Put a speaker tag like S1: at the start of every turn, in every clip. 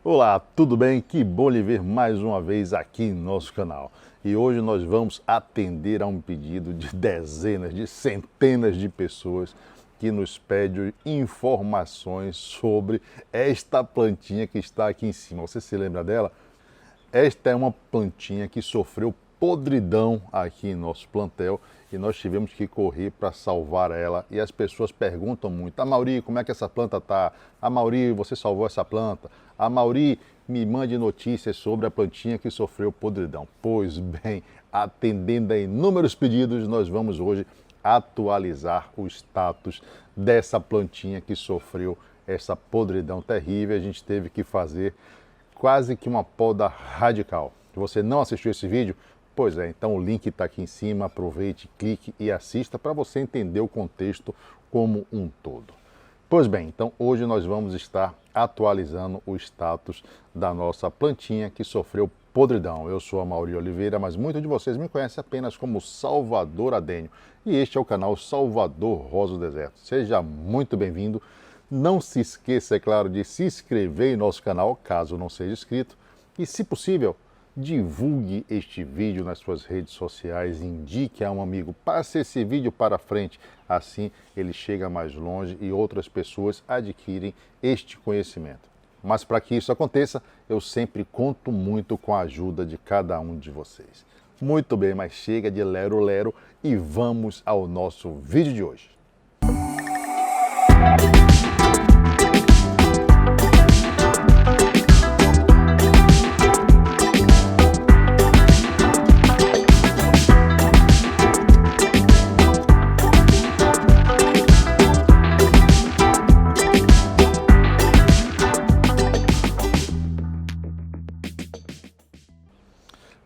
S1: Olá, tudo bem? Que bom lhe ver mais uma vez aqui no nosso canal. E hoje nós vamos atender a um pedido de dezenas, de centenas de pessoas que nos pedem informações sobre esta plantinha que está aqui em cima. Você se lembra dela? Esta é uma plantinha que sofreu podridão aqui em nosso plantel e nós tivemos que correr para salvar ela. E as pessoas perguntam muito: Mauri, como é que essa planta tá? Mauri, você salvou essa planta? Mauri, me mande notícias sobre a plantinha que sofreu podridão. Pois bem, atendendo a inúmeros pedidos, nós vamos hoje atualizar o status dessa plantinha que sofreu essa podridão terrível. A gente teve que fazer quase que uma poda radical. Se você não assistiu esse vídeo, pois é, então o link está aqui em cima, aproveite, clique e assista para você entender o contexto como um todo. Pois bem, então hoje nós vamos estar atualizando o status da nossa plantinha que sofreu podridão. Eu sou a Mauri Oliveira, mas muitos de vocês me conhecem apenas como Salvador Adênio e este é o canal Salvador Rosa do Deserto. Seja muito bem-vindo. Não se esqueça, é claro, de se inscrever em nosso canal, caso não seja inscrito. E, se possível, divulgue este vídeo nas suas redes sociais, indique a um amigo, passe esse vídeo para frente. Assim, ele chega mais longe e outras pessoas adquirem este conhecimento. Mas para que isso aconteça, eu sempre conto muito com a ajuda de cada um de vocês. Muito bem, mas chega de lero-lero e vamos ao nosso vídeo de hoje.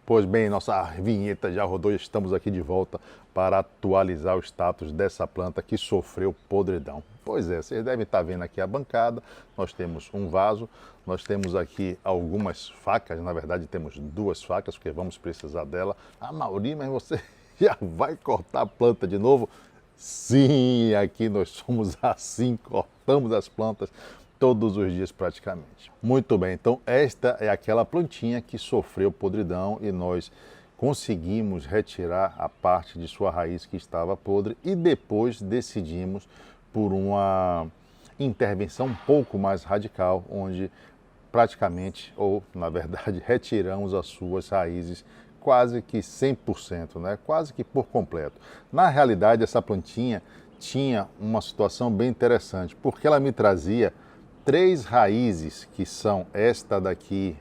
S1: Pois bem, nossa vinheta já rodou e estamos aqui de volta para atualizar o status dessa planta que sofreu podridão. Pois é, vocês devem estar vendo aqui a bancada, nós temos um vaso, nós temos aqui algumas facas, na verdade temos duas facas, porque vamos precisar dela. Mauri, mas você já vai cortar a planta de novo? Sim, aqui nós somos assim, cortamos as plantas todos os dias praticamente. Muito bem, então esta é aquela plantinha que sofreu podridão e nós conseguimos retirar a parte de sua raiz que estava podre e depois decidimos por uma intervenção um pouco mais radical, onde praticamente, ou na verdade, retiramos as suas raízes quase que 100%, né? Quase que por completo. Na realidade, essa plantinha tinha uma situação bem interessante, porque ela me trazia três raízes, que são esta daqui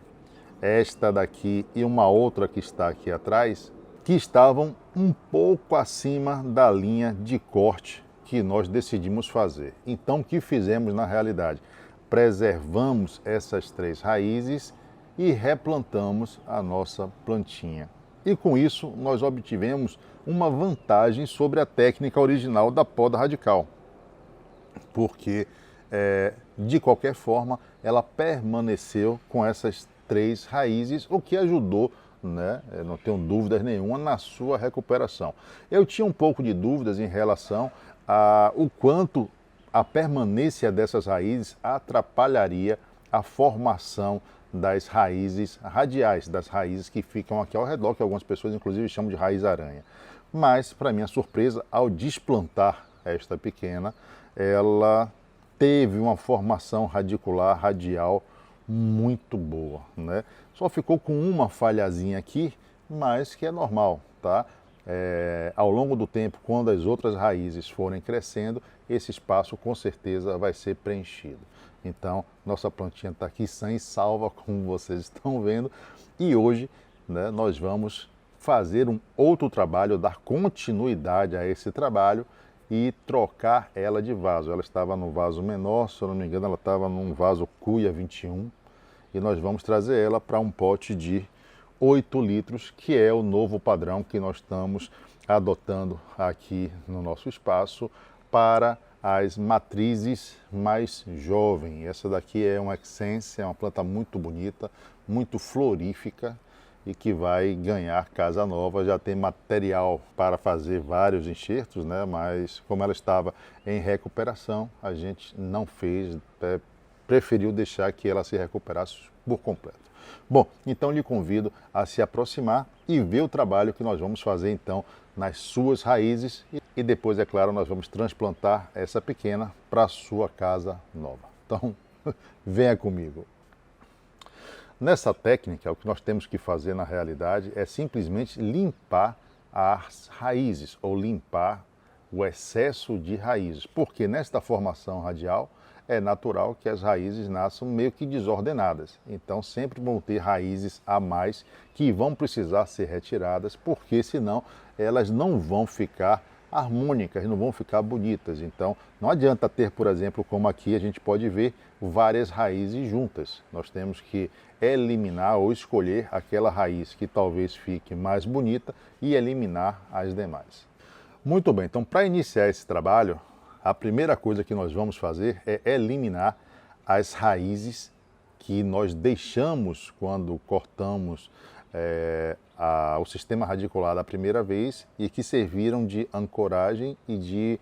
S1: e uma outra que está aqui atrás, que estavam um pouco acima da linha de corte que nós decidimos fazer. Então, o que fizemos na realidade? Preservamos essas três raízes e replantamos a nossa plantinha. E com isso, nós obtivemos uma vantagem sobre a técnica original da poda radical, porque de qualquer forma, ela permaneceu com essas três raízes, o que ajudou, né, eu não tenho dúvidas nenhuma, na sua recuperação. Eu tinha um pouco de dúvidas em relação ao quanto a permanência dessas raízes atrapalharia a formação das raízes radiais, das raízes que ficam aqui ao redor, que algumas pessoas inclusive chamam de raiz-aranha. Mas, para minha surpresa, ao desplantar esta pequena, ela teve uma formação radicular radial muito boa, né? Só ficou com uma falhazinha aqui, mas que é normal, tá? Ao longo do tempo, quando as outras raízes forem crescendo, esse espaço com certeza vai ser preenchido. Então, nossa plantinha está aqui sã e salva, como vocês estão vendo, e hoje, né, nós vamos fazer um outro trabalho, dar continuidade a esse trabalho, e trocar ela de vaso. Ela estava no vaso menor, se eu não me engano, ela estava num vaso Cuia 21 e nós vamos trazer ela para um pote de 8 litros, que é o novo padrão que nós estamos adotando aqui no nosso espaço para as matrizes mais jovens. Essa daqui é uma Excense, é uma planta muito bonita, muito florífica, e que vai ganhar casa nova. Já tem material para fazer vários enxertos, né? Mas como ela estava em recuperação, a gente não fez, preferiu deixar que ela se recuperasse por completo. Bom, então lhe convido a se aproximar e ver o trabalho que nós vamos fazer então nas suas raízes e depois, é claro, nós vamos transplantar essa pequena para a sua casa nova. Então, venha comigo. Nessa técnica, o que nós temos que fazer na realidade é simplesmente limpar as raízes ou limpar o excesso de raízes, porque nesta formação radial é natural que as raízes nasçam meio que desordenadas. Então sempre vão ter raízes a mais que vão precisar ser retiradas, porque senão elas não vão ficar harmônicas, não vão ficar bonitas. Então não adianta ter, por exemplo, como aqui a gente pode ver, várias raízes juntas. Nós temos que eliminar ou escolher aquela raiz que talvez fique mais bonita e eliminar as demais. Muito bem, então para iniciar esse trabalho, a primeira coisa que nós vamos fazer é eliminar as raízes que nós deixamos quando cortamos o sistema radicular da primeira vez e que serviram de ancoragem e de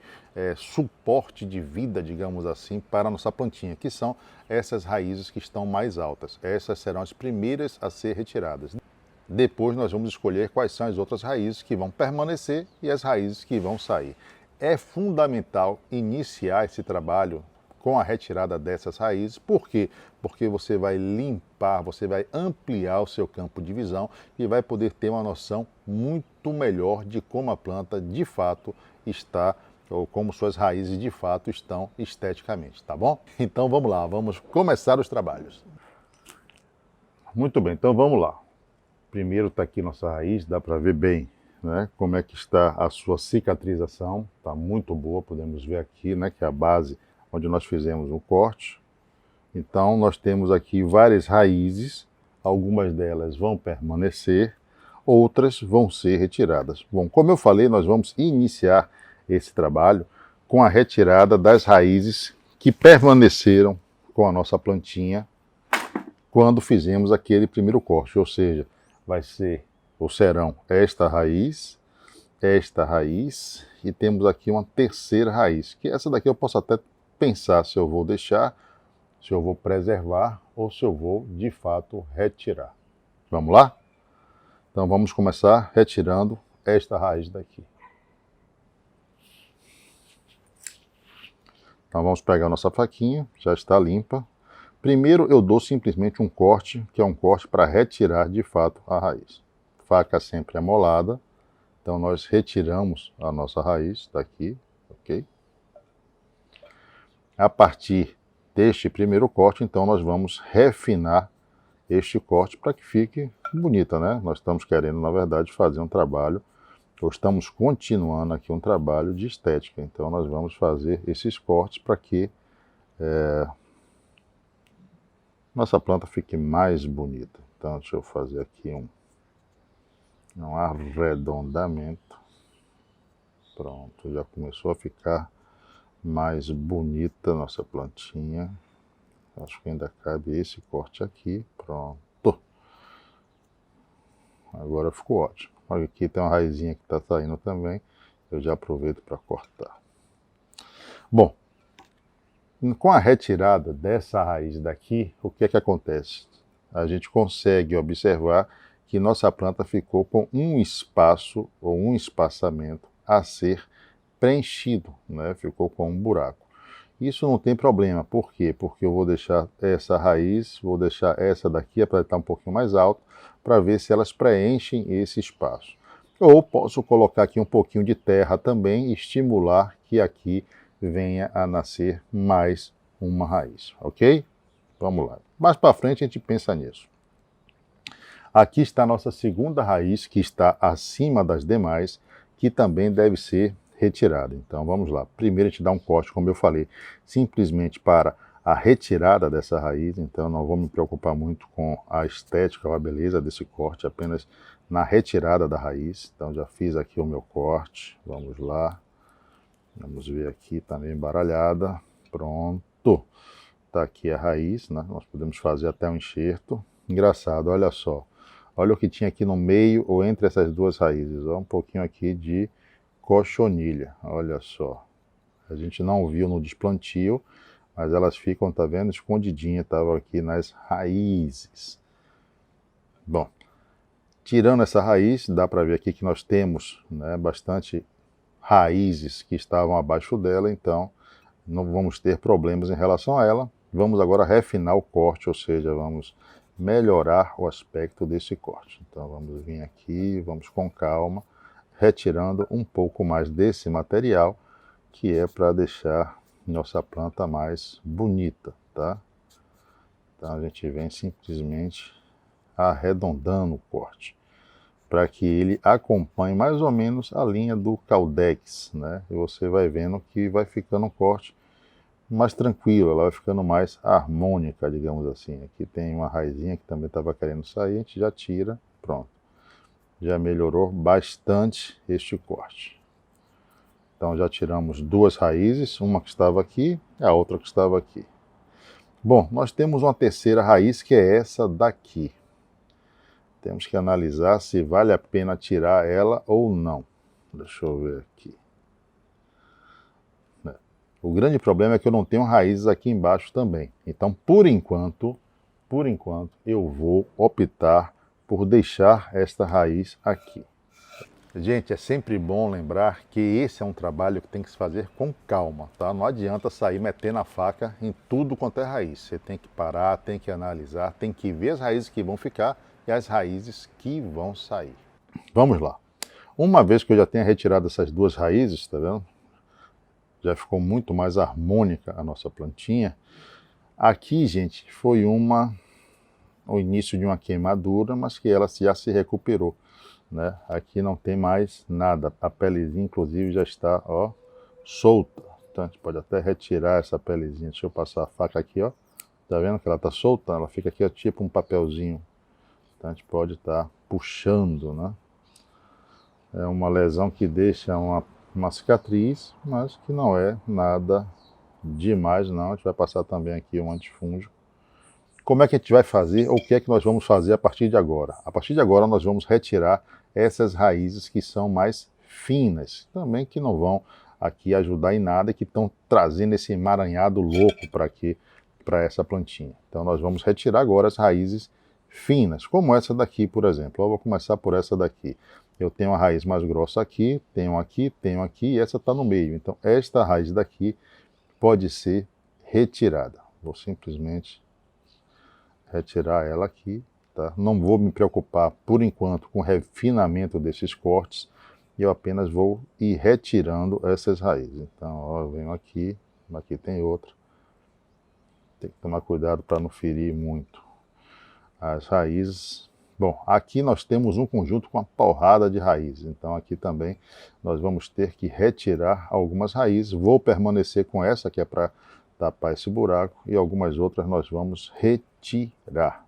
S1: suporte de vida, digamos assim, para a nossa plantinha, que são essas raízes que estão mais altas. Essas serão as primeiras a ser retiradas. Depois nós vamos escolher quais são as outras raízes que vão permanecer e as raízes que vão sair. É fundamental iniciar esse trabalho com a retirada dessas raízes. Por quê? Porque você vai limpar, você vai ampliar o seu campo de visão e vai poder ter uma noção muito melhor de como a planta de fato está, ou como suas raízes de fato estão esteticamente, tá bom? Então vamos lá, vamos começar os trabalhos. Muito bem, então vamos lá. Primeiro está aqui nossa raiz, dá para ver bem, né, como é que está a sua cicatrização, está muito boa, podemos ver aqui, né, que é a base onde nós fizemos um corte. Então nós temos aqui várias raízes, algumas delas vão permanecer, outras vão ser retiradas. Bom, como eu falei, nós vamos iniciar esse trabalho com a retirada das raízes que permaneceram com a nossa plantinha quando fizemos aquele primeiro corte, ou seja, vai ser, ou serão esta raiz e temos aqui uma terceira raiz, que essa daqui eu posso até pensar se eu vou deixar, se eu vou preservar ou se eu vou de fato retirar. Vamos lá? Então vamos começar retirando esta raiz daqui. Então vamos pegar a nossa faquinha, já está limpa. Primeiro eu dou simplesmente um corte, que é um corte para retirar de fato a raiz. Faca sempre amolada, então nós retiramos a nossa raiz daqui, ok? A partir deste primeiro corte, então nós vamos refinar este corte para que fique bonita, né? Nós estamos querendo, na verdade, fazer um trabalho, ou estamos continuando aqui um trabalho de estética, então nós vamos fazer esses cortes para que nossa planta fique mais bonita. Então deixa eu fazer aqui um arredondamento. Pronto, já começou a ficar mais bonita nossa plantinha. Acho que ainda cabe esse corte aqui. Pronto. Agora ficou ótimo. Olha, aqui tem uma raizinha que está saindo também. Eu já aproveito para cortar. Bom, com a retirada dessa raiz daqui, o que é que acontece? A gente consegue observar que nossa planta ficou com um espaço ou um espaçamento a ser preenchido, né? Ficou com um buraco. Isso não tem problema, por quê? Porque eu vou deixar essa raiz, vou deixar essa daqui para estar um pouquinho mais alto, para ver se elas preenchem esse espaço. Ou posso colocar aqui um pouquinho de terra também e estimular que aqui venha a nascer mais uma raiz, ok? Vamos lá. Mais para frente a gente pensa nisso. Aqui está a nossa segunda raiz, que está acima das demais, que também deve ser retirada. Então vamos lá. Primeiro a gente dá um corte, como eu falei, simplesmente para a retirada dessa raiz. Então não vou me preocupar muito com a estética ou a beleza desse corte, apenas na retirada da raiz. Então já fiz aqui o meu corte. Vamos lá. Vamos ver aqui, está meio embaralhada. Pronto. Está aqui a raiz, né? Nós podemos fazer até um enxerto. Engraçado, olha só. Olha o que tinha aqui no meio ou entre essas duas raízes. Ó, um pouquinho aqui de cochonilha. Olha só. A gente não viu no desplantio, mas elas ficam, tá vendo, escondidinhas, estavam aqui nas raízes. Bom, tirando essa raiz, dá para ver aqui que nós temos, né, bastante raízes que estavam abaixo dela, então não vamos ter problemas em relação a ela. Vamos agora refinar o corte, ou seja, vamos melhorar o aspecto desse corte. Então vamos vir aqui, vamos com calma, retirando um pouco mais desse material, que é para deixar nossa planta mais bonita, tá? Então a gente vem simplesmente arredondando o corte, para que ele acompanhe mais ou menos a linha do Caldex, né? E você vai vendo que vai ficando um corte mais tranquilo, ela vai ficando mais harmônica, digamos assim. Aqui tem uma raizinha que também estava querendo sair, a gente já tira, pronto. Já melhorou bastante este corte. Então já tiramos duas raízes, uma que estava aqui e a outra que estava aqui. Bom, nós temos uma terceira raiz que é essa daqui. Temos que analisar se vale a pena tirar ela ou não. Deixa eu ver aqui. O grande problema é que eu não tenho raízes aqui embaixo também. Então, por enquanto, eu vou optar por deixar esta raiz aqui. Gente, é sempre bom lembrar que esse é um trabalho que tem que se fazer com calma, tá? Não adianta sair metendo a faca em tudo quanto é raiz. Você tem que parar, tem que analisar, tem que ver as raízes que vão ficar e as raízes que vão sair. Vamos lá. Uma vez que eu já tenha retirado essas duas raízes, tá vendo? Já ficou muito mais harmônica a nossa plantinha. Aqui, gente, foi o início de uma queimadura, mas que ela já se recuperou, né? Aqui não tem mais nada. A pelezinha, inclusive, já está, ó, solta. Então a gente pode até retirar essa pelezinha. Deixa eu passar a faca aqui, ó. Tá vendo que ela está solta? Ela fica aqui, ó, tipo um papelzinho. Então a gente pode estar puxando, né? É uma lesão que deixa uma cicatriz, mas que não é nada demais não. A gente vai passar também aqui um antifúngico. Como é que a gente vai fazer, ou o que é que nós vamos fazer a partir de agora? A partir de agora nós vamos retirar essas raízes que são mais finas, também que não vão aqui ajudar em nada e que estão trazendo esse emaranhado louco para essa plantinha. Então nós vamos retirar agora as raízes finas, como essa daqui, por exemplo. Eu vou começar por essa daqui. Eu tenho a raiz mais grossa aqui, tenho aqui e essa está no meio. Então esta raiz daqui pode ser retirada. Vou simplesmente retirar ela aqui, tá? Não vou me preocupar por enquanto com o refinamento desses cortes, e eu apenas vou ir retirando essas raízes. Então, ó, eu venho aqui tem outra. Tem que tomar cuidado para não ferir muito as raízes. Bom, aqui nós temos um conjunto com uma porrada de raízes, então aqui também nós vamos ter que retirar algumas raízes. Vou permanecer com essa que é para tapar esse buraco, e algumas outras nós vamos retirar.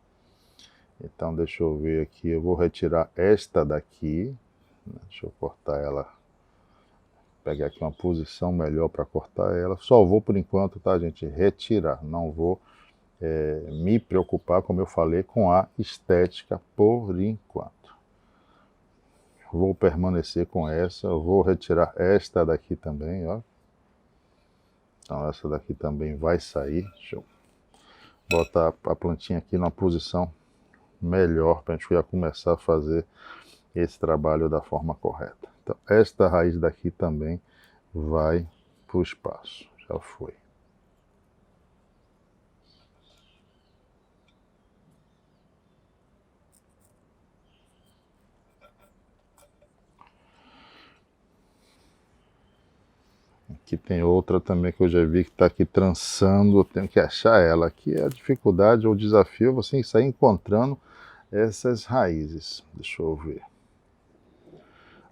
S1: Então deixa eu ver aqui, eu vou retirar esta daqui. Deixa eu cortar ela, pegar aqui uma posição melhor para cortar ela. Só vou por enquanto, tá, gente, retirar. Não vou me preocupar, como eu falei, com a estética por enquanto. Vou permanecer com essa. Eu vou retirar esta daqui também, ó. Então essa daqui também vai sair. Deixa eu botar a plantinha aqui numa posição melhor para a gente já começar a fazer esse trabalho da forma correta. Então esta raiz daqui também vai para o espaço. Já foi. Aqui tem outra também que eu já vi que está aqui trançando, eu tenho que achar ela. Aqui é a dificuldade ou o desafio, você sair encontrando essas raízes. Deixa eu ver.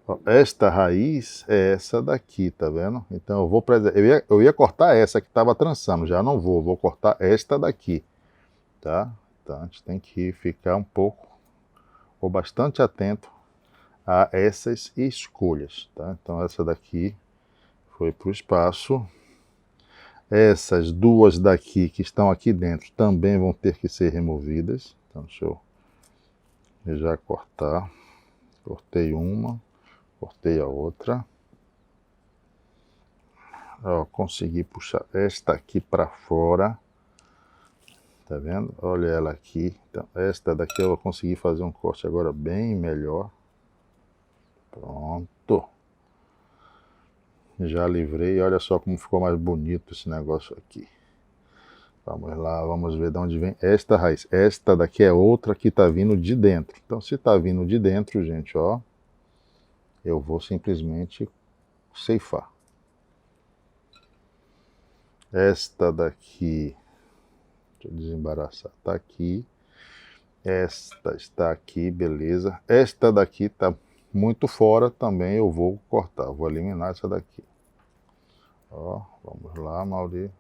S1: Ó, esta raiz é essa daqui, tá vendo? Então eu ia cortar essa que estava trançando, já não vou cortar esta daqui, tá? Então a gente tem que ficar um pouco, ou bastante atento a essas escolhas, tá? Então essa daqui foi para o espaço. Essas duas daqui que estão aqui dentro também vão ter que ser removidas. Então deixa eu já cortar. Cortei uma, cortei a outra. Ó, consegui puxar esta aqui para fora. Tá vendo? Olha ela aqui. Então, esta daqui eu consegui fazer um corte agora bem melhor. Pronto. Já livrei. Olha só como ficou mais bonito esse negócio aqui. Vamos lá, vamos ver de onde vem esta raiz. Esta daqui é outra que está vindo de dentro. Então, se está vindo de dentro, gente, ó, eu vou simplesmente ceifar. Esta daqui, deixa eu desembaraçar, está aqui. Esta está aqui, beleza. Esta daqui está muito fora também, eu vou cortar. Vou eliminar essa daqui. Ó, vamos lá, Mauri.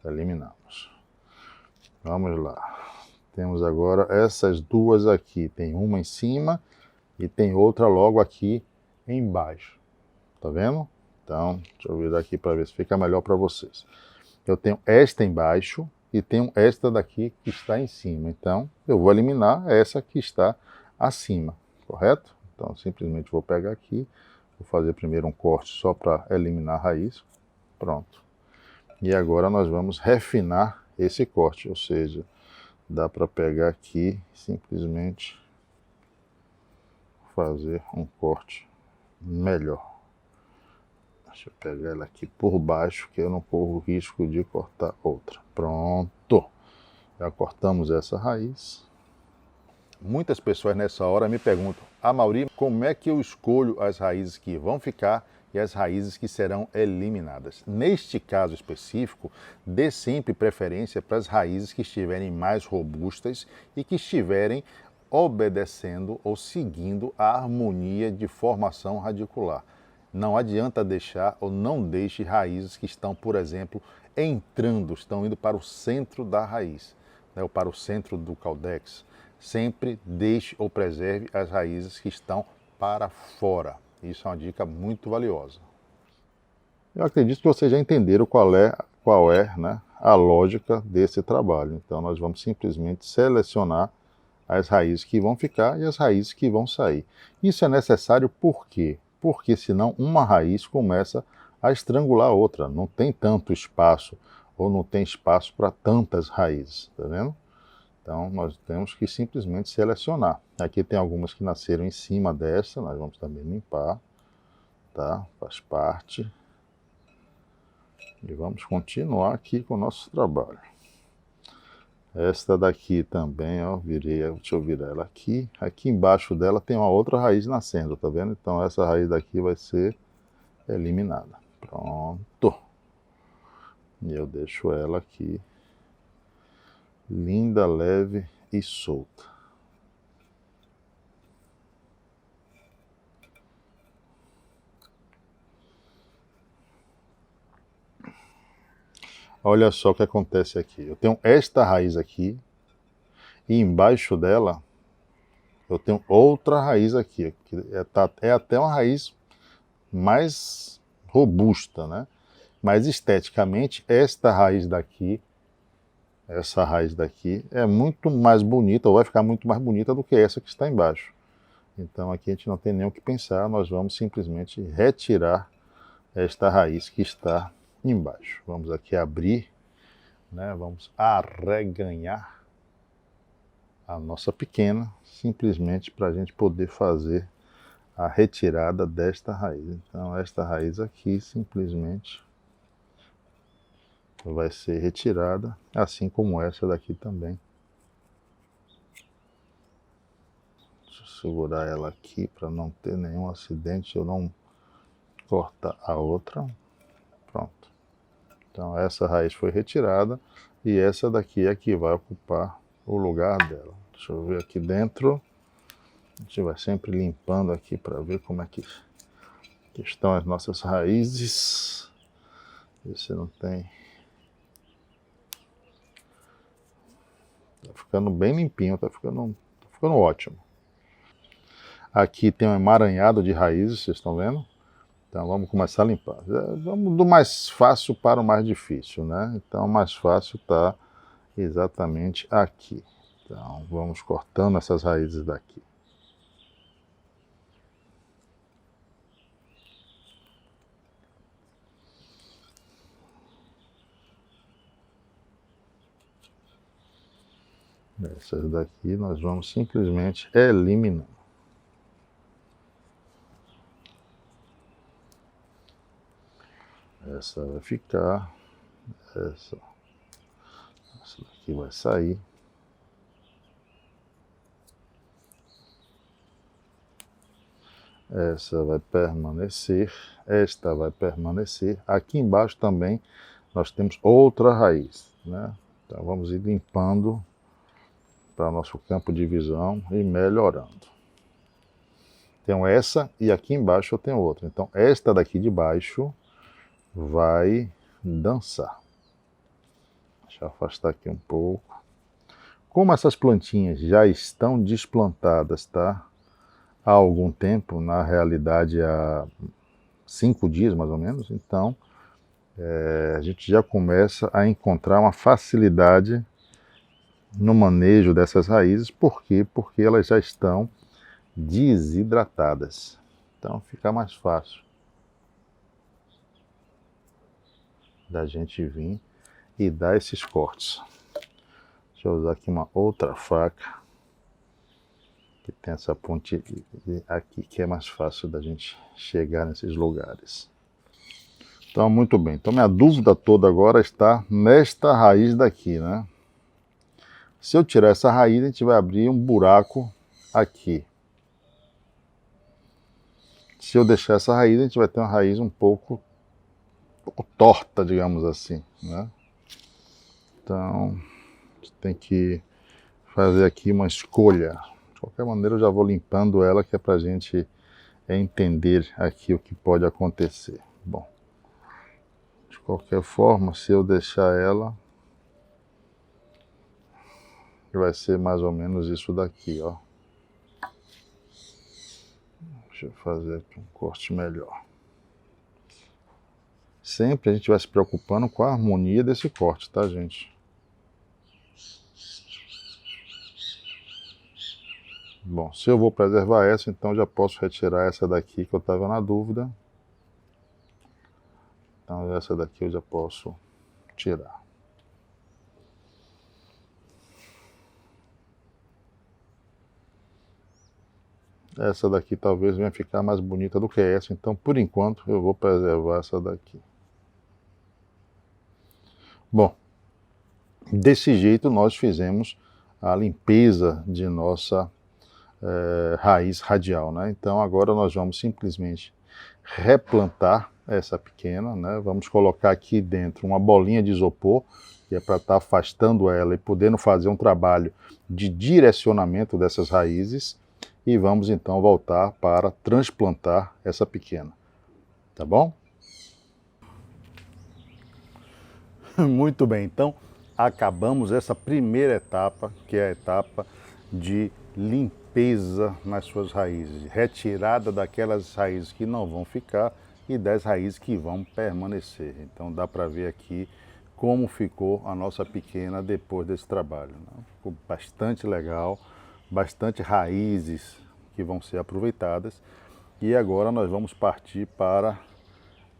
S1: Eliminamos. Vamos lá. Temos agora essas duas aqui. Tem uma em cima e tem outra logo aqui embaixo. Tá vendo? Então, deixa eu virar aqui para ver se fica melhor para vocês. Eu tenho esta embaixo e tenho esta daqui que está em cima. Então, eu vou eliminar essa que está acima, correto? Então, simplesmente vou pegar aqui, vou fazer primeiro um corte só para eliminar a raiz. Pronto. E agora nós vamos refinar esse corte, ou seja, dá para pegar aqui simplesmente fazer um corte melhor. Deixa eu pegar ela aqui por baixo, que eu não corro o risco de cortar outra. Pronto. Já cortamos essa raiz. Muitas pessoas nessa hora me perguntam: Mauri, como é que eu escolho as raízes que vão ficar e as raízes que serão eliminadas? Neste caso específico, dê sempre preferência para as raízes que estiverem mais robustas e que estiverem obedecendo ou seguindo a harmonia de formação radicular. Não adianta deixar ou não deixe raízes que estão, por exemplo, estão indo para o centro da raiz, né, ou para o centro do caudex. Sempre deixe ou preserve as raízes que estão para fora. Isso é uma dica muito valiosa. Eu acredito que vocês já entenderam qual é, né, a lógica desse trabalho. Então nós vamos simplesmente selecionar as raízes que vão ficar e as raízes que vão sair. Isso é necessário por quê? Porque senão uma raiz começa a estrangular a outra. Não tem tanto espaço ou não tem espaço para tantas raízes, tá vendo? Então, nós temos que simplesmente selecionar. Aqui tem algumas que nasceram em cima dessa, nós vamos também limpar, tá? Faz parte. E vamos continuar aqui com o nosso trabalho. Esta daqui também, ó, deixa eu virar ela aqui. Aqui embaixo dela tem uma outra raiz nascendo, tá vendo? Então, essa raiz daqui vai ser eliminada. Pronto. E eu deixo ela aqui. Linda, leve e solta. Olha só o que acontece aqui. Eu tenho esta raiz aqui e embaixo dela eu tenho outra raiz aqui, que é até uma raiz mais robusta, né? Mas esteticamente esta raiz daqui, essa raiz daqui é muito mais bonita, ou vai ficar muito mais bonita do que essa que está embaixo. Então aqui a gente não tem nem o que pensar, nós vamos simplesmente retirar esta raiz que está embaixo. Vamos aqui abrir, né? Vamos arreganhar a nossa pequena, simplesmente para a gente poder fazer a retirada desta raiz. Então esta raiz aqui simplesmente vai ser retirada, assim como essa daqui também. Deixa eu segurar ela aqui para não ter nenhum acidente, eu não cortar a outra. Pronto. Então essa raiz foi retirada e essa daqui é que vai ocupar o lugar dela. Deixa eu ver aqui dentro. A gente vai sempre limpando aqui para ver como é que estão as nossas raízes. Ver se não tem. Tá ficando bem limpinho, tá ficando ótimo. Aqui tem um emaranhado de raízes, vocês estão vendo? Então vamos começar a limpar. Vamos do mais fácil para o mais difícil, né? Então o mais fácil está exatamente aqui. Então vamos cortando essas raízes daqui. Essas daqui nós vamos simplesmente eliminar. Essa vai ficar, essa daqui vai sair. Essa vai permanecer, esta vai permanecer. Aqui embaixo também nós temos outra raiz, né? Então vamos ir limpando para nosso campo de visão e melhorando. Tenho essa e aqui embaixo eu tenho outra. Então esta daqui de baixo vai dançar. Deixa eu afastar aqui um pouco. Como essas plantinhas já estão desplantadas, tá? Há algum tempo, na realidade há 5 dias mais ou menos, então a gente já começa a encontrar uma facilidade no manejo dessas raízes. Por quê? Porque elas já estão desidratadas. Então fica mais fácil da gente vir e dar esses cortes. Deixa eu usar aqui uma outra faca, que tem essa ponte aqui, que é mais fácil da gente chegar nesses lugares. Então, muito bem. Então, minha dúvida toda agora está nesta raiz daqui, né? Se eu tirar essa raiz, a gente vai abrir um buraco aqui. Se eu deixar essa raiz, a gente vai ter uma raiz um pouco torta, digamos assim, né? Então, você tem que fazer aqui uma escolha. De qualquer maneira, eu já vou limpando ela, que é para a gente entender aqui o que pode acontecer. Bom, de qualquer forma, se eu deixar ela, vai ser mais ou menos isso daqui, ó. Deixa eu fazer aqui um corte melhor. Sempre a gente vai se preocupando com a harmonia desse corte, tá, gente? Bom, se eu vou preservar essa, então já posso retirar essa daqui que eu estava na dúvida. Então essa daqui eu já posso tirar. Essa daqui talvez venha ficar mais bonita do que essa, então por enquanto eu vou preservar essa daqui. Bom, desse jeito nós fizemos a limpeza de nossa raiz radial, né? Então agora nós vamos simplesmente replantar essa pequena, né? Vamos colocar aqui dentro uma bolinha de isopor, que é para estar afastando ela e podendo fazer um trabalho de direcionamento dessas raízes, e vamos então voltar para transplantar essa pequena, tá bom? Muito bem, então acabamos essa primeira etapa, que é a etapa de limpeza nas suas raízes, retirada daquelas raízes que não vão ficar e das raízes que vão permanecer. Então dá para ver aqui como ficou a nossa pequena depois desse trabalho, né? Ficou bastante legal, bastante raízes que vão ser aproveitadas. E agora nós vamos partir para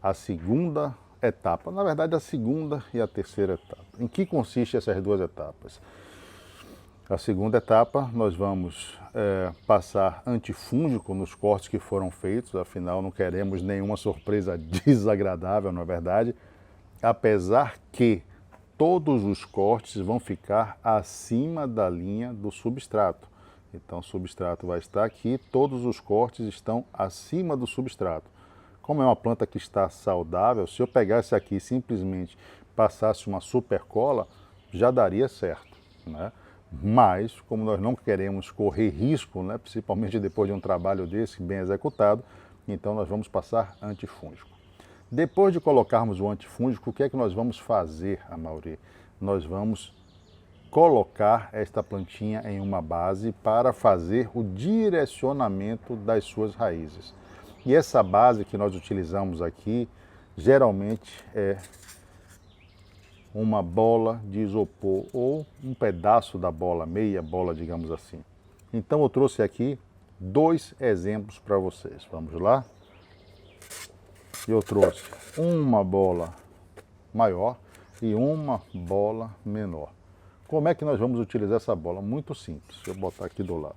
S1: a segunda etapa, na verdade a segunda e a terceira etapa. Em que consiste essas duas etapas? A segunda etapa, nós vamos passar antifúngico nos cortes que foram feitos, afinal não queremos nenhuma surpresa desagradável, na verdade, apesar que todos os cortes vão ficar acima da linha do substrato. Então o substrato vai estar aqui, todos os cortes estão acima do substrato. Como é uma planta que está saudável, se eu pegasse aqui e simplesmente passasse uma super cola, já daria certo, né? Mas, como nós não queremos correr risco, né, principalmente depois de um trabalho desse bem executado, então nós vamos passar antifúngico. Depois de colocarmos o antifúngico, o que é que nós vamos fazer, Amaury? Nós vamos colocar esta plantinha em uma base para fazer o direcionamento das suas raízes. E essa base que nós utilizamos aqui, geralmente é uma bola de isopor ou um pedaço da bola, meia bola, digamos assim. Então eu trouxe aqui 2 exemplos para vocês. Vamos lá? Eu trouxe uma bola maior e uma bola menor. Como é que nós vamos utilizar essa bola? Muito simples, deixa eu botar aqui do lado.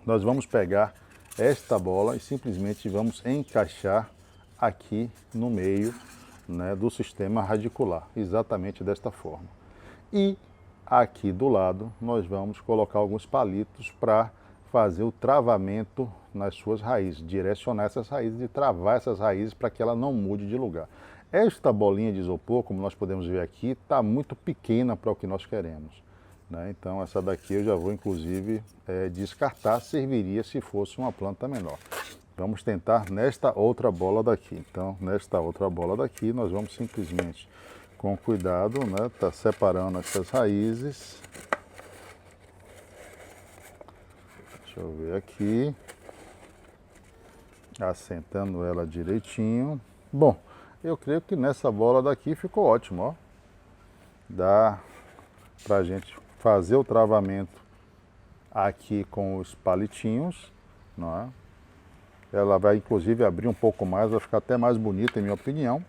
S1: Nós vamos pegar esta bola e simplesmente vamos encaixar aqui no meio, né, do sistema radicular, exatamente desta forma. E aqui do lado nós vamos colocar alguns palitos para fazer o travamento nas suas raízes, direcionar essas raízes e travar essas raízes para que ela não mude de lugar. Esta bolinha de isopor, como nós podemos ver aqui, está muito pequena para o que nós queremos, né? Então essa daqui eu já vou inclusive descartar, serviria se fosse uma planta menor. Vamos tentar nesta outra bola daqui. Então nesta outra bola daqui nós vamos simplesmente, com cuidado, né, tá separando essas raízes. Deixa eu ver aqui. Assentando ela direitinho. Bom, eu creio que nessa bola daqui ficou ótimo, ó. Dá pra gente fazer o travamento aqui com os palitinhos, não é? Ela vai inclusive abrir um pouco mais, vai ficar até mais bonita, em minha opinião.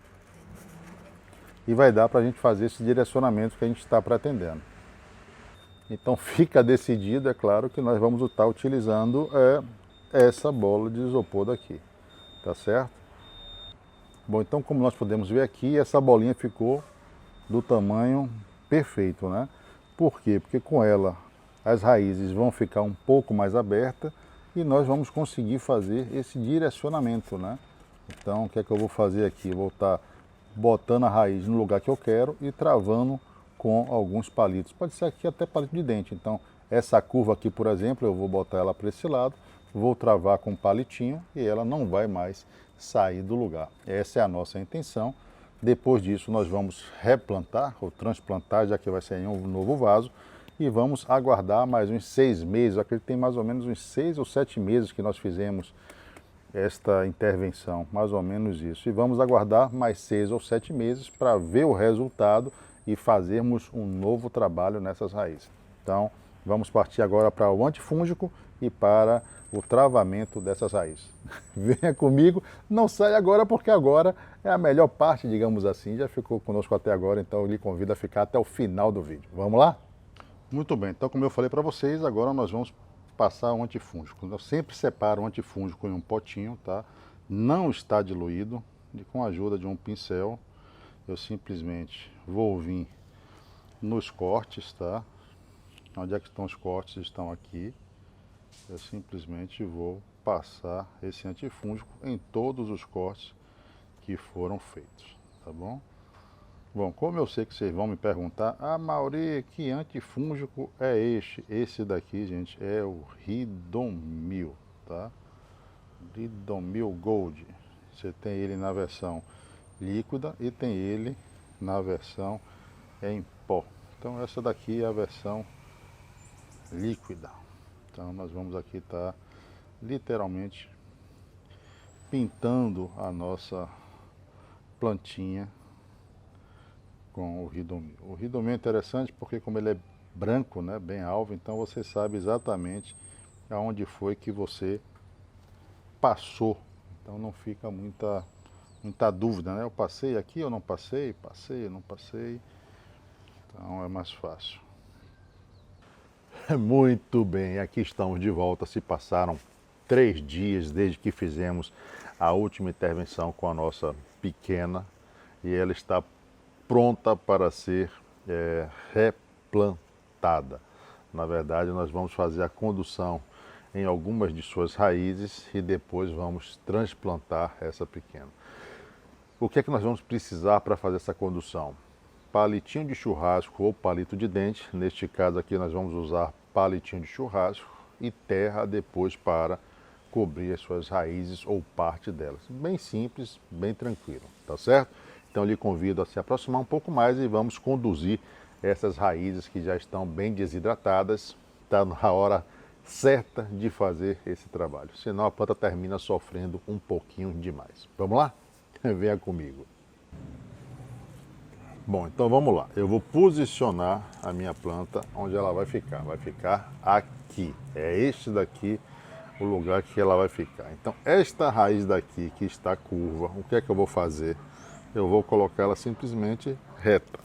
S1: E vai dar para a gente fazer esse direcionamento que a gente está pretendendo. Então fica decidido, é claro, que nós vamos estar utilizando essa bola de isopor daqui, tá certo? Bom, então como nós podemos ver aqui, essa bolinha ficou do tamanho perfeito, né? Por quê? Porque com ela as raízes vão ficar um pouco mais abertas e nós vamos conseguir fazer esse direcionamento, né? Então o que é que eu vou fazer aqui? Eu vou estar botando a raiz no lugar que eu quero e travando com alguns palitos. Pode ser aqui até palito de dente. Então essa curva aqui, por exemplo, eu vou botar ela para esse lado, vou travar com um palitinho e ela não vai mais sair do lugar. Essa é a nossa intenção. Depois disso nós vamos replantar ou transplantar, já que vai ser em um novo vaso, e vamos aguardar mais uns 6 meses. Eu acredito que tem mais ou menos uns 6 ou 7 meses que nós fizemos esta intervenção, mais ou menos isso. E vamos aguardar mais 6 ou 7 meses para ver o resultado e fazermos um novo trabalho nessas raízes. Então vamos partir agora para o antifúngico e para o travamento dessas raízes. Venha comigo, não saia agora, porque agora é a melhor parte, digamos assim. Já ficou conosco até agora, então eu lhe convido a ficar até o final do vídeo. Vamos lá? Muito bem, então como eu falei para vocês, agora nós vamos passar o antifúngico. Eu sempre separo o antifúngico em um potinho, tá? Não está diluído, e com a ajuda de um pincel eu simplesmente vou vir nos cortes, tá? Onde é que estão os cortes? Estão aqui. Eu simplesmente vou passar esse antifúngico em todos os cortes que foram feitos, tá bom? Bom, como eu sei que vocês vão me perguntar, Mauri, que antifúngico é este? Esse daqui, gente, é o Ridomil, tá? Ridomil Gold. Você tem ele na versão líquida e tem ele na versão em pó. Então essa daqui é a versão líquida. Então nós vamos aqui estar literalmente pintando a nossa plantinha com o Ridomil. O Ridomil é interessante porque como ele é branco, né, bem alvo, então você sabe exatamente aonde foi que você passou. Então não fica muita dúvida, né? Eu passei aqui ou não passei? Passei ou não passei? Então é mais fácil. Muito bem, aqui estamos de volta. Se passaram 3 dias desde que fizemos a última intervenção com a nossa pequena e ela está pronta para ser replantada. Na verdade, nós vamos fazer a condução em algumas de suas raízes e depois vamos transplantar essa pequena. O que é que nós vamos precisar para fazer essa condução? Palitinho de churrasco ou palito de dente. Neste caso aqui nós vamos usar palitinho de churrasco e terra depois para cobrir as suas raízes ou parte delas. Bem simples, bem tranquilo, tá certo? Então eu lhe convido a se aproximar um pouco mais e vamos conduzir essas raízes que já estão bem desidratadas. Está na hora certa de fazer esse trabalho, senão a planta termina sofrendo um pouquinho demais. Vamos lá? Venha comigo. Bom, então vamos lá. Eu vou posicionar a minha planta onde ela vai ficar. Vai ficar aqui. É este daqui o lugar que ela vai ficar. Então, esta raiz daqui que está curva, o que é que eu vou fazer? Eu vou colocar ela simplesmente reta.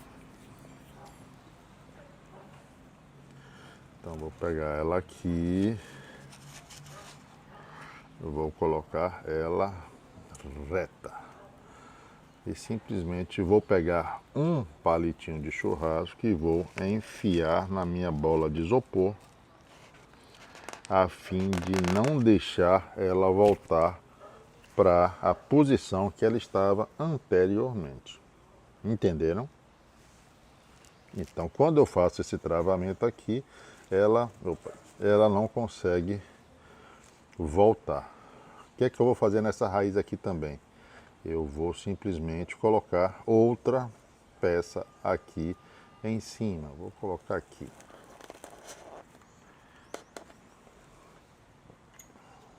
S1: Então vou pegar ela aqui, eu vou colocar ela reta e simplesmente vou pegar um palitinho de churrasco e vou enfiar na minha bola de isopor a fim de não deixar ela voltar para a posição que ela estava anteriormente. Entenderam? Então, quando eu faço esse travamento aqui, ela não consegue voltar. O que é que eu vou fazer nessa raiz aqui também? Eu vou simplesmente colocar outra peça aqui em cima. Vou colocar aqui.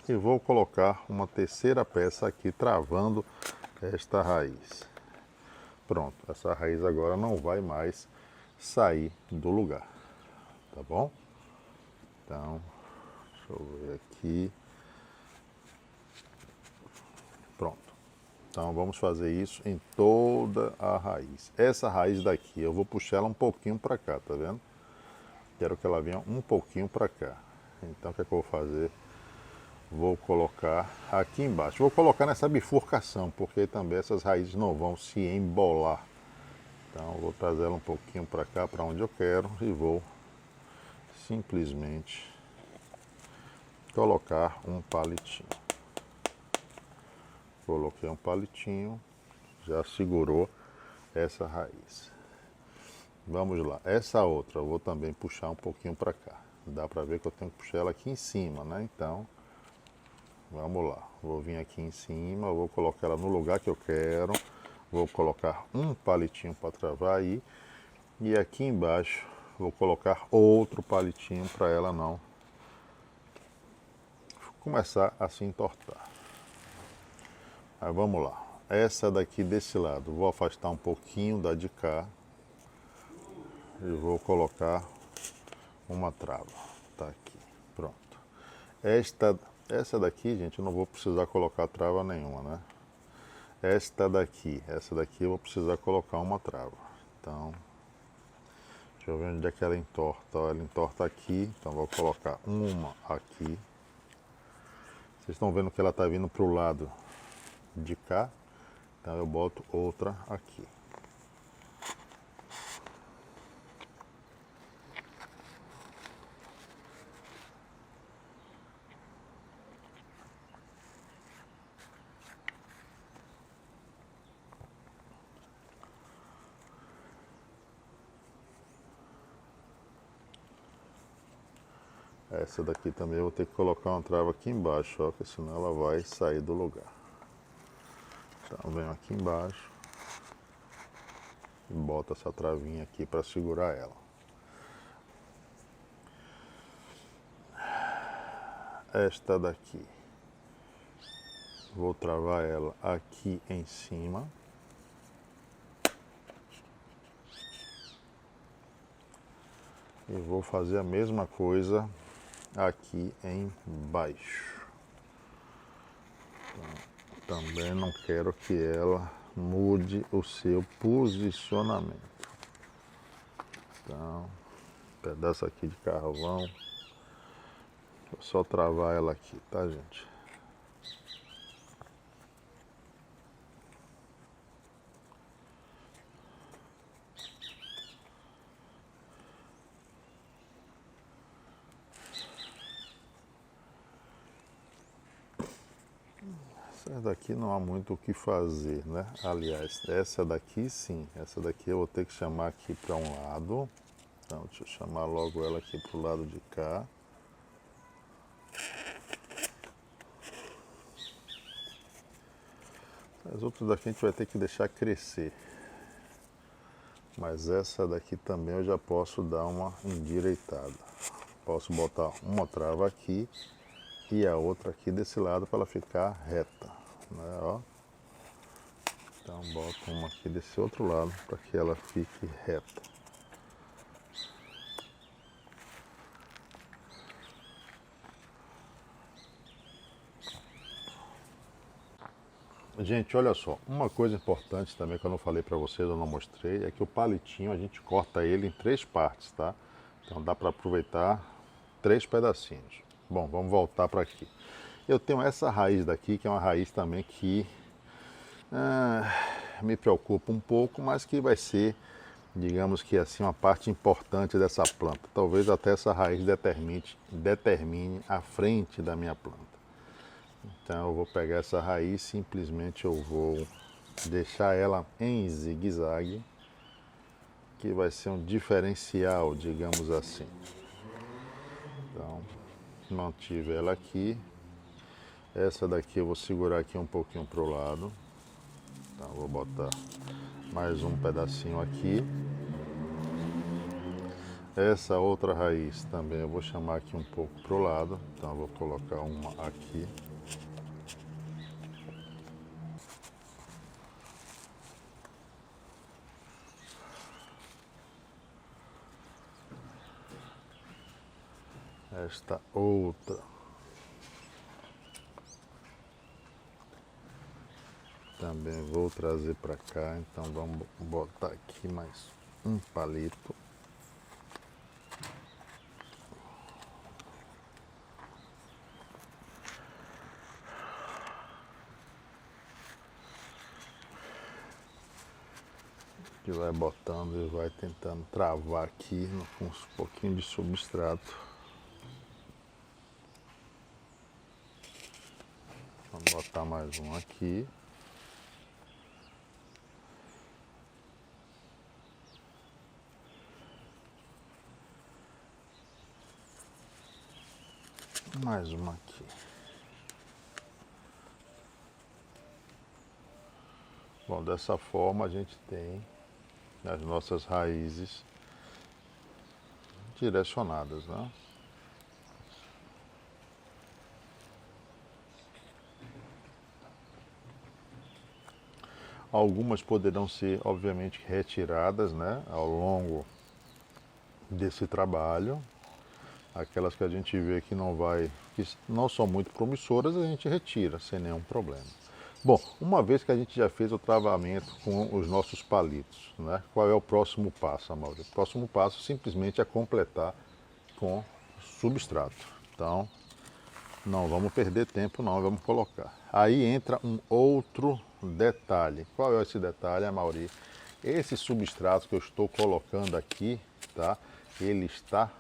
S1: E vou colocar uma terceira peça aqui travando esta raiz. Pronto, essa raiz agora não vai mais sair do lugar, tá bom? Então, deixa eu ver aqui. Pronto. Então vamos fazer isso em toda a raiz. Essa raiz daqui, eu vou puxar ela um pouquinho para cá, tá vendo? Quero que ela venha um pouquinho para cá. Então o que é que eu vou fazer? Vou colocar aqui embaixo. Vou colocar nessa bifurcação, porque também essas raízes não vão se embolar. Então vou trazer ela um pouquinho para cá, para onde eu quero, e vou simplesmente colocar um palitinho. Coloquei um palitinho, já segurou essa raiz. Vamos lá, essa outra eu vou também puxar um pouquinho para cá. Dá para ver que eu tenho que puxar ela aqui em cima, né? Então, vamos lá. Vou vir aqui em cima, vou colocar ela no lugar que eu quero. Vou colocar um palitinho para travar aí. E aqui embaixo, vou colocar outro palitinho para ela não começar a se entortar. Mas vamos lá. Essa daqui desse lado, vou afastar um pouquinho da de cá. E vou colocar uma trava. Tá aqui, pronto. Essa daqui, gente, eu não vou precisar colocar trava nenhuma, né? Essa daqui eu vou precisar colocar uma trava. Então, deixa eu ver onde é que ela entorta. Ó, ela entorta aqui, então vou colocar uma aqui. Vocês estão vendo que ela está vindo para o lado de cá, então eu boto outra aqui. Essa daqui também eu vou ter que colocar uma trava aqui embaixo, ó, porque senão ela vai sair do lugar. Então venho aqui embaixo e boto essa travinha aqui para segurar ela. Esta daqui, vou travar ela aqui em cima. E vou fazer a mesma coisa aqui embaixo. Então, também não quero que ela mude o seu posicionamento. Então, pedaço aqui de carvão. Vou só travar ela aqui, tá, gente? Essa daqui não há muito o que fazer, né? Aliás, essa daqui sim. Essa daqui eu vou ter que chamar aqui para um lado. Então, deixa eu chamar logo ela aqui para o lado de cá. As outras daqui a gente vai ter que deixar crescer. Mas essa daqui também eu já posso dar uma endireitada. Posso botar uma trava aqui e a outra aqui desse lado para ela ficar reta, né? Ó. Então boto uma aqui desse outro lado para que ela fique reta. Gente, olha só, uma coisa importante também que eu não falei para vocês, eu não mostrei, é que o palitinho a gente corta ele em 3 partes, tá? Então dá para aproveitar 3 pedacinhos. Bom, vamos voltar para aqui. Eu tenho essa raiz daqui, que é uma raiz também que me preocupa um pouco, mas que vai ser, digamos que assim, uma parte importante dessa planta. Talvez até essa raiz determine a frente da minha planta. Então eu vou pegar essa raiz, simplesmente eu vou deixar ela em zigue-zague, que vai ser um diferencial, digamos assim. Então, mantive ela aqui. Essa daqui eu vou segurar aqui um pouquinho para o lado. Então, vou botar mais um pedacinho aqui. Essa outra raiz também eu vou chamar aqui um pouco para o lado. Então, eu vou colocar uma aqui. Esta outra. Também vou trazer para cá, então vamos botar aqui mais um palito. Que vai botando e vai tentando travar aqui com um pouquinho de substrato. Vamos botar mais um aqui. Mais uma aqui. Bom, dessa forma a gente tem as nossas raízes direcionadas, né? Algumas poderão ser, obviamente, retiradas, né, ao longo desse trabalho. Aquelas que a gente vê que não são muito promissoras, a gente retira sem nenhum problema. Bom, uma vez que a gente já fez o travamento com os nossos palitos, né, qual é o próximo passo, Amaury? O próximo passo simplesmente é completar com substrato. Então, não vamos perder tempo, não, vamos colocar. Aí entra um outro detalhe. Qual é esse detalhe, Amaury? Esse substrato que eu estou colocando aqui, tá? Ele está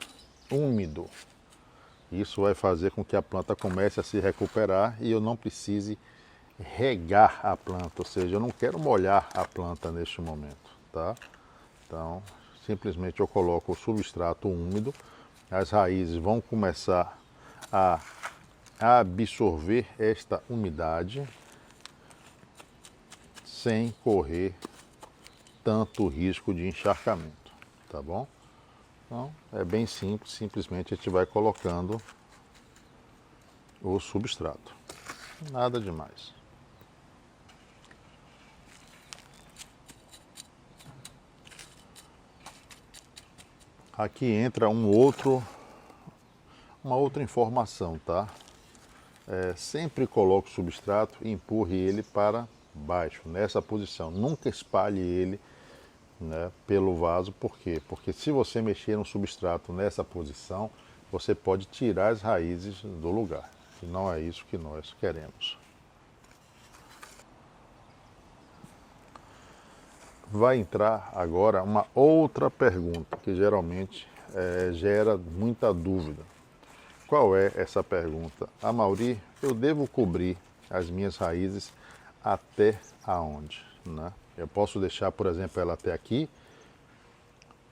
S1: úmido. Isso vai fazer com que a planta comece a se recuperar e eu não precise regar a planta, ou seja, eu não quero molhar a planta neste momento, tá? Então, simplesmente eu coloco o substrato úmido, as raízes vão começar a absorver esta umidade sem correr tanto risco de encharcamento, tá bom? Então, é bem simples, simplesmente a gente vai colocando o substrato. Nada demais. Aqui entra uma outra informação, tá? Sempre coloque o substrato e empurre ele para baixo, nessa posição. Nunca espalhe ele, né, pelo vaso. Por quê? Porque se você mexer no substrato nessa posição, você pode tirar as raízes do lugar. E não é isso que nós queremos. Vai entrar agora uma outra pergunta que geralmente gera muita dúvida. Qual é essa pergunta? Amaury, eu devo cobrir as minhas raízes até aonde, né? Eu posso deixar, por exemplo, ela até aqui?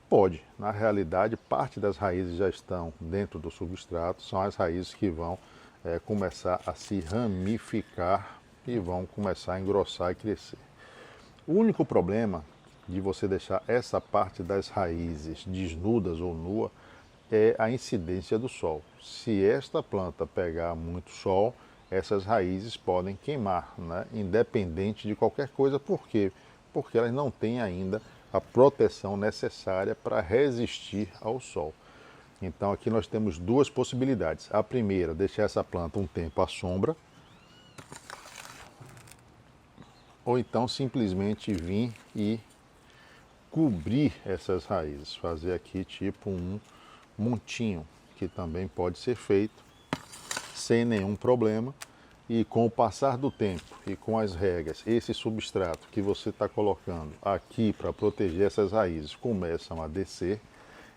S1: Pode. Na realidade, parte das raízes já estão dentro do substrato, são as raízes que vão começar a se ramificar e vão começar a engrossar e crescer. O único problema de você deixar essa parte das raízes desnudas ou nua é a incidência do sol. Se esta planta pegar muito sol, essas raízes podem queimar, né? Independente de qualquer coisa. Por quê? Porque elas não têm ainda a proteção necessária para resistir ao sol. Então aqui nós temos duas possibilidades. A primeira, deixar essa planta um tempo à sombra, ou então simplesmente vir e cobrir essas raízes, fazer aqui tipo um montinho, que também pode ser feito sem nenhum problema. E com o passar do tempo e com as regas, esse substrato que você está colocando aqui para proteger essas raízes começam a descer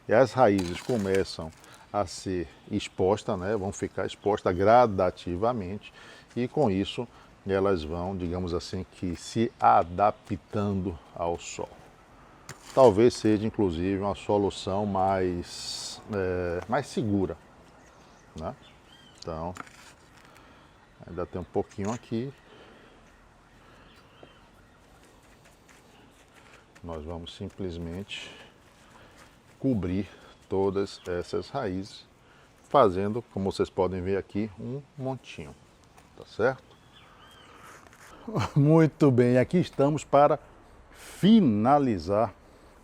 S1: e as raízes começam a ser expostas, né? Vão ficar expostas gradativamente e com isso elas vão, digamos assim, que se adaptando ao sol. Talvez seja inclusive uma solução mais segura, né? Então, ainda tem um pouquinho aqui. Nós vamos simplesmente cobrir todas essas raízes, fazendo, como vocês podem ver aqui, um montinho. Tá certo? Muito bem, aqui estamos para finalizar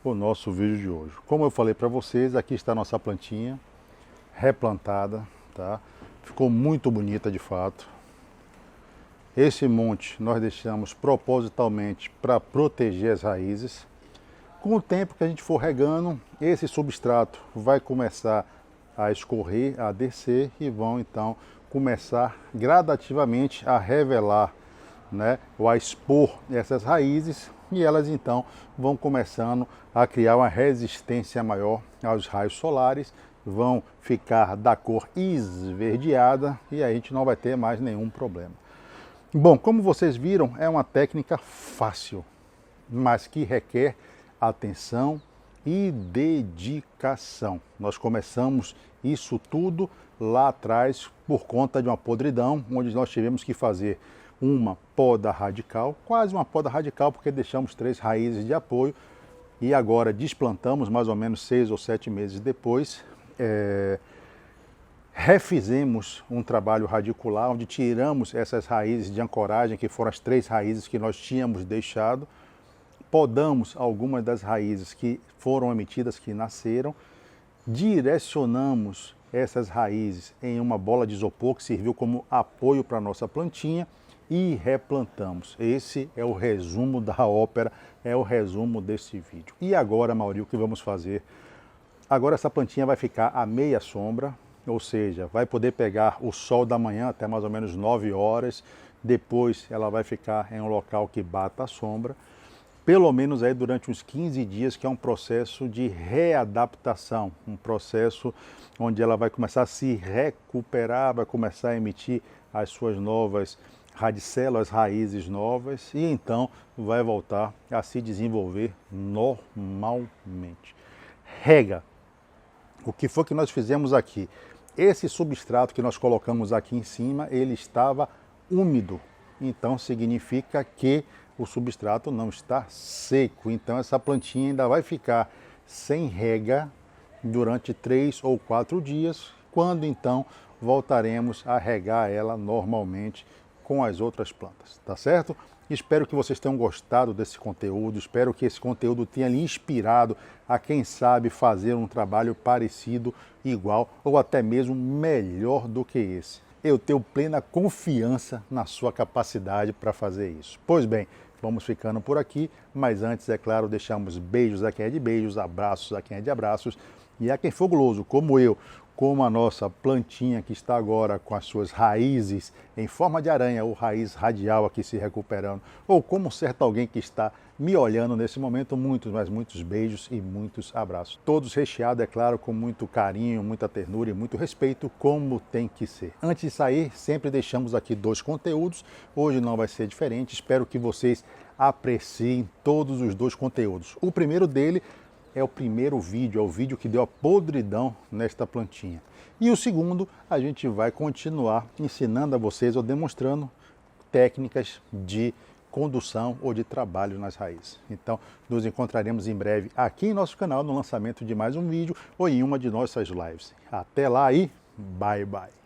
S1: o nosso vídeo de hoje. Como eu falei para vocês, aqui está a nossa plantinha replantada, tá? Ficou muito bonita de fato. Esse monte nós deixamos propositalmente para proteger as raízes. Com o tempo que a gente for regando, esse substrato vai começar a escorrer, a descer e vão então começar gradativamente a revelar, né, ou a expor essas raízes e elas então vão começando a criar uma resistência maior aos raios solares, vão ficar da cor esverdeada e a gente não vai ter mais nenhum problema. Bom, como vocês viram, é uma técnica fácil, mas que requer atenção e dedicação. Nós começamos isso tudo lá atrás por conta de uma podridão, onde nós tivemos que fazer uma poda radical, quase uma poda radical, porque deixamos 3 raízes de apoio e agora desplantamos mais ou menos 6 ou 7 meses depois. Refizemos um trabalho radicular, onde tiramos essas raízes de ancoragem, que foram as 3 raízes que nós tínhamos deixado, podamos algumas das raízes que foram emitidas, que nasceram, direcionamos essas raízes em uma bola de isopor que serviu como apoio para a nossa plantinha e replantamos. Esse é o resumo da ópera, é o resumo desse vídeo. E agora, Mauri, o que vamos fazer? Agora essa plantinha vai ficar à meia sombra, ou seja, vai poder pegar o sol da manhã até mais ou menos 9 horas, depois ela vai ficar em um local que bata a sombra, pelo menos aí durante uns 15 dias, que é um processo de readaptação, um processo onde ela vai começar a se recuperar, vai começar a emitir as suas novas radicelas, raízes novas, e então vai voltar a se desenvolver normalmente. Rega. O que foi que nós fizemos aqui? Esse substrato que nós colocamos aqui em cima, ele estava úmido. Então significa que o substrato não está seco. Então essa plantinha ainda vai ficar sem rega durante 3 ou 4 dias, quando então voltaremos a regar ela normalmente com as outras plantas, tá certo? Espero que vocês tenham gostado desse conteúdo, espero que esse conteúdo tenha lhe inspirado a, quem sabe, fazer um trabalho parecido, igual ou até mesmo melhor do que esse. Eu tenho plena confiança na sua capacidade para fazer isso. Pois bem, vamos ficando por aqui, mas antes, é claro, deixamos beijos a quem é de beijos, abraços a quem é de abraços, e a quem for guloso, como eu, como a nossa plantinha que está agora com as suas raízes em forma de aranha ou raiz radial aqui se recuperando, ou como certo alguém que está me olhando nesse momento, muitos, mas muitos beijos e muitos abraços. Todos recheados, é claro, com muito carinho, muita ternura e muito respeito, como tem que ser. Antes de sair, sempre deixamos aqui 2 conteúdos, hoje não vai ser diferente, espero que vocês apreciem todos os 2 conteúdos. O primeiro dele é o primeiro vídeo, é o vídeo que deu a podridão nesta plantinha. E o segundo, a gente vai continuar ensinando a vocês ou demonstrando técnicas de condução ou de trabalho nas raízes. Então, nos encontraremos em breve aqui em nosso canal no lançamento de mais um vídeo ou em uma de nossas lives. Até lá e bye bye!